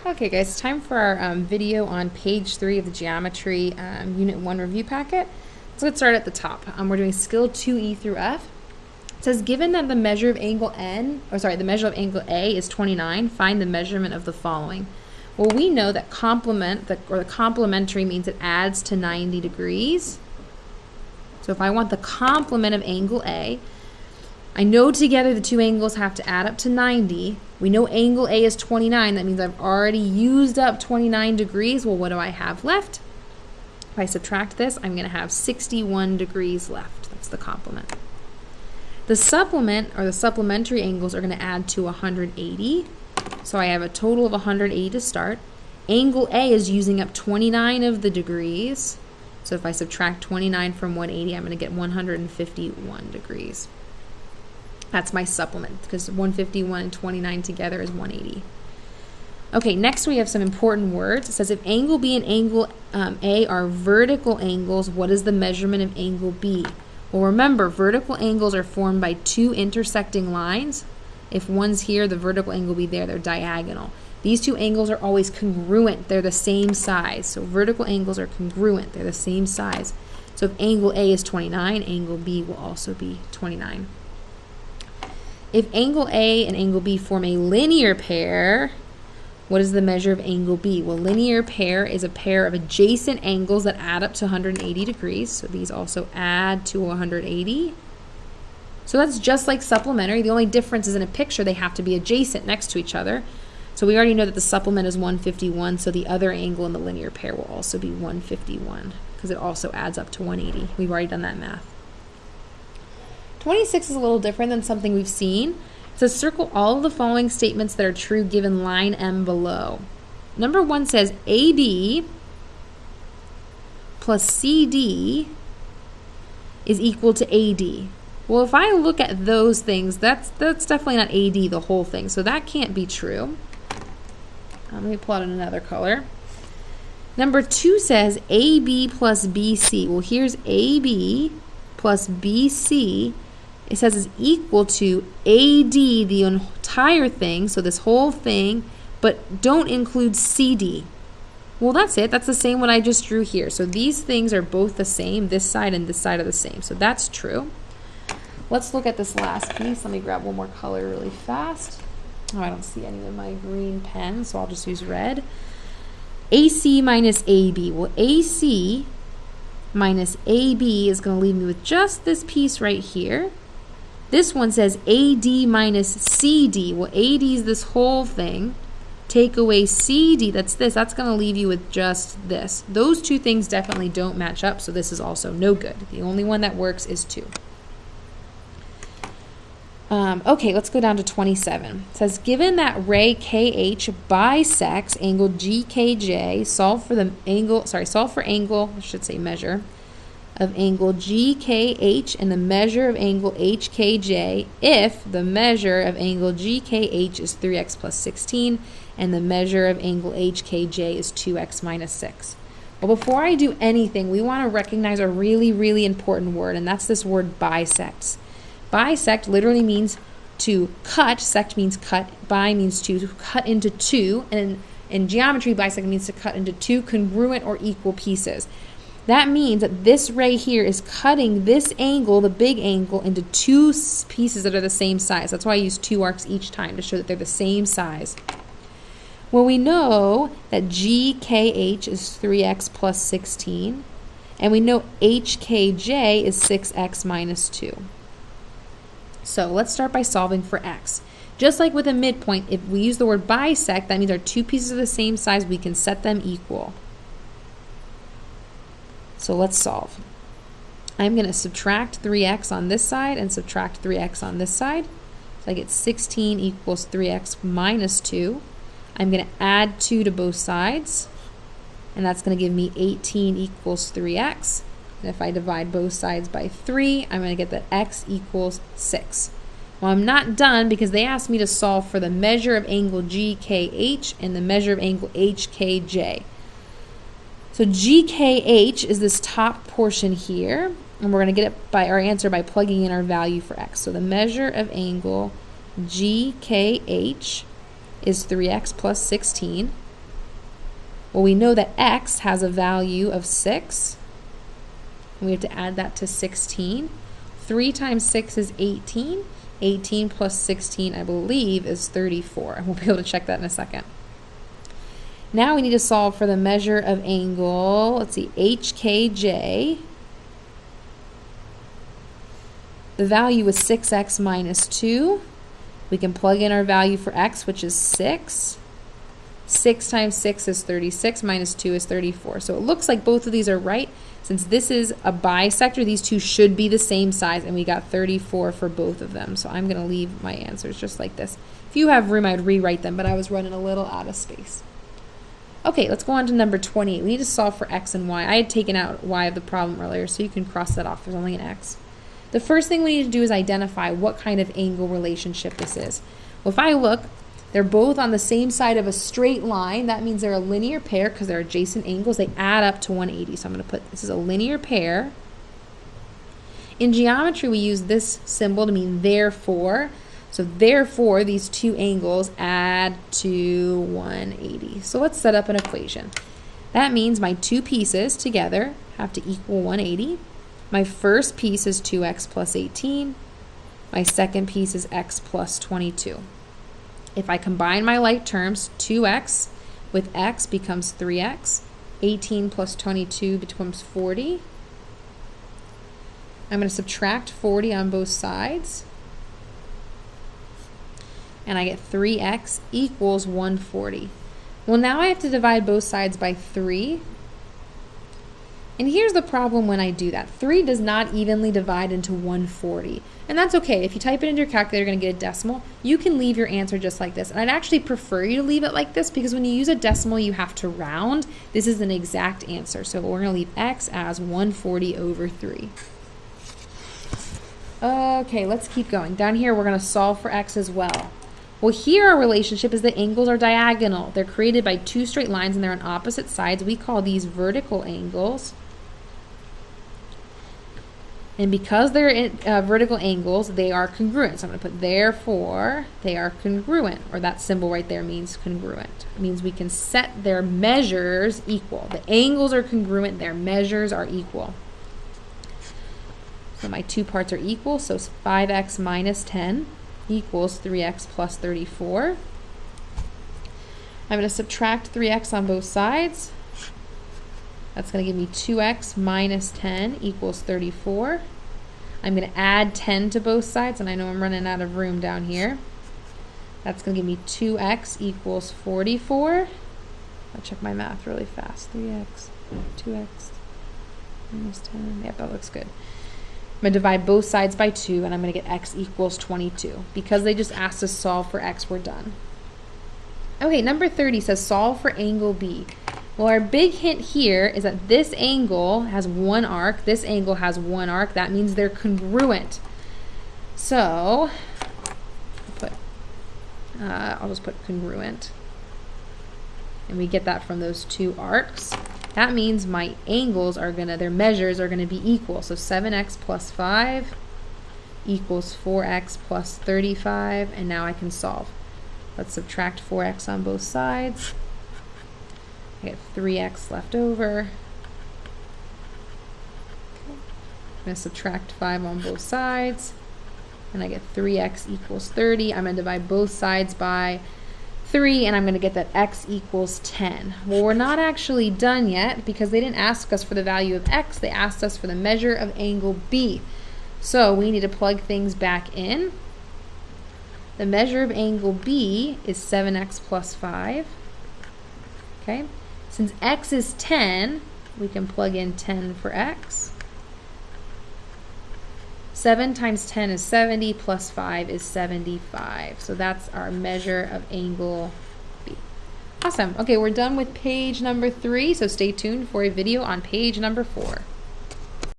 Okay guys, it's time for our video on page 3 of the Geometry Unit 1 review packet. So let's start at the top. We're doing skill 2E through F. It says, given that the measure of angle the measure of angle A is 29, find the measurement of the following. Well, we know that the complementary means it adds to 90 degrees. So if I want the complement of angle A, I know together the two angles have to add up to 90. We know angle A is 29. That means I've already used up 29 degrees. Well, what do I have left? If I subtract this, I'm going to have 61 degrees left. That's the complement. The supplement, or the supplementary angles, are going to add to 180. So I have a total of 180 to start. Angle A is using up 29 of the degrees. So if I subtract 29 from 180, I'm going to get 151 degrees. That's my supplement, because 151 and 29 together is 180. Okay, next we have some important words. It says if angle B and angle A are vertical angles, what is the measurement of angle B? Well, remember, vertical angles are formed by two intersecting lines. If one's here, the vertical angle will be there. They're diagonal. These two angles are always congruent. They're the same size. So vertical angles are congruent. They're the same size. So if angle A is 29, angle B will also be 29. If angle A and angle B form a linear pair, what is the measure of angle B? Well, linear pair is a pair of adjacent angles that add up to 180 degrees. So these also add to 180. So that's just like supplementary. The only difference is in a picture they have to be adjacent next to each other. So we already know that the supplement is 151, so the other angle in the linear pair will also be 151 because it also adds up to 180. We've already done that math. 26 is a little different than something we've seen. It says circle all of the following statements that are true given line M below. Number 1 says AB plus CD is equal to AD. Well, if I look at those things, that's definitely not AD, the whole thing. So that can't be true. Let me pull out another color. Number 2 says AB plus BC. Well, here's AB plus BC. It says is equal to AD, the entire thing, so this whole thing, but don't include CD. Well, that's it. That's the same what I just drew here. So these things are both the same. This side and this side are the same. So that's true. Let's look at this last piece. Let me grab one more color really fast. Oh, I don't see any with my green pen, so I'll just use red. AC minus AB. Well, AC minus AB is going to leave me with just this piece right here. This one says AD minus CD. Well, AD is this whole thing. Take away CD, that's this. That's going to leave you with just this. Those two things definitely don't match up, so this is also no good. The only one that works is 2. Okay, let's go down to 27. It says, given that ray KH bisects angle GKJ, solve for measure of angle GKH and the measure of angle HKJ if the measure of angle GKH is 3x plus 16 and the measure of angle HKJ is 2x minus 6. Well, before I do anything, we want to recognize a really, really important word, and that's this word bisects. Bisect literally means to cut. Sect means cut. Bi means to cut into two. And in geometry, bisect means to cut into two congruent or equal pieces. That means that this ray here is cutting this angle, the big angle, into two pieces that are the same size. That's why I use 2 arcs each time to show that they're the same size. Well, we know that GKH is 3x plus 16, and we know HKJ is 6x minus 2. So let's start by solving for x. Just like with a midpoint, if we use the word bisect, that means our two pieces are the same size, we can set them equal. So let's solve. I'm going to subtract 3x on this side and subtract 3x on this side. So I get 16 equals 3x minus 2. I'm going to add 2 to both sides, and that's going to give me 18 equals 3x. And if I divide both sides by 3, I'm going to get that x equals 6. Well, I'm not done because they asked me to solve for the measure of angle GKH and the measure of angle HKJ. So GKH is this top portion here, and we're going to get it by our answer by plugging in our value for x. So the measure of angle GKH is 3x plus 16. Well, we know that x has a value of 6. And we have to add that to 16. 3 times 6 is 18. 18 plus 16, I believe, is 34. And we'll be able to check that in a second. Now we need to solve for the measure of angle, let's see, HKJ. The value is 6x minus 2. We can plug in our value for x, which is 6. 6 times 6 is 36, minus 2 is 34. So it looks like both of these are right. Since this is a bisector, these two should be the same size, and we got 34 for both of them. So I'm going to leave my answers just like this. If you have room, I'd rewrite them, but I was running a little out of space. Okay, let's go on to number 28. We need to solve for x and y. I had taken out y of the problem earlier, so you can cross that off. There's only an x. The first thing we need to do is identify what kind of angle relationship this is. Well, if I look, they're both on the same side of a straight line. That means they're a linear pair because they're adjacent angles. They add up to 180. So I'm going to put this is a linear pair. In geometry, we use this symbol to mean therefore. So therefore, these two angles add to 180. So let's set up an equation. That means my two pieces together have to equal 180. My first piece is 2x plus 18. My second piece is x plus 22. If I combine my like terms, 2x with x becomes 3x. 18 plus 22 becomes 40. I'm going to subtract 40 on both sides. And I get 3x equals 140. Well, now I have to divide both sides by 3. And here's the problem when I do that. 3 does not evenly divide into 140. And that's okay. If you type it into your calculator, you're going to get a decimal. You can leave your answer just like this. And I'd actually prefer you to leave it like this because when you use a decimal, you have to round. This is an exact answer. So we're going to leave x as 140 over 3. Okay, let's keep going. Down here, we're going to solve for x as well. Well, here our relationship is that angles are diagonal. They're created by two straight lines and they're on opposite sides. We call these vertical angles. And because they're vertical angles, they are congruent. So I'm going to put therefore they are congruent, or that symbol right there means congruent. It means we can set their measures equal. The angles are congruent, their measures are equal. So my two parts are equal, so 5x minus 10 equals 3x plus 34. I'm going to subtract 3x on both sides. That's going to give me 2x minus 10 equals 34. I'm going to add 10 to both sides, and I know I'm running out of room down here. That's going to give me 2x equals 44. I'll check my math really fast. 3x, 2x minus 10. Yep, that looks good. I'm going to divide both sides by 2, and I'm going to get x equals 22. Because they just asked us to solve for x, we're done. Okay, number 30 says solve for angle B. Well, our big hint here is that this angle has one arc, this angle has one arc. That means they're congruent. So, I'll just put congruent. And we get that from those two arcs. That means my angles are their measures are gonna be equal. So 7x plus 5 equals 4x plus 35, and now I can solve. Let's subtract 4x on both sides. I get 3x left over. Okay. I'm going to subtract 5 on both sides, and I get 3x equals 30. I'm going to divide both sides by 3, and I'm going to get that x equals 10. Well, we're not actually done yet because they didn't ask us for the value of x. They asked us for the measure of angle B. So we need to plug things back in. The measure of angle B is 7x plus 5. Okay. Since x is 10, we can plug in 10 for x. 7 times 10 is 70, plus 5 is 75. So that's our measure of angle B. Awesome. Okay, we're done with page number 3, so stay tuned for a video on page number 4.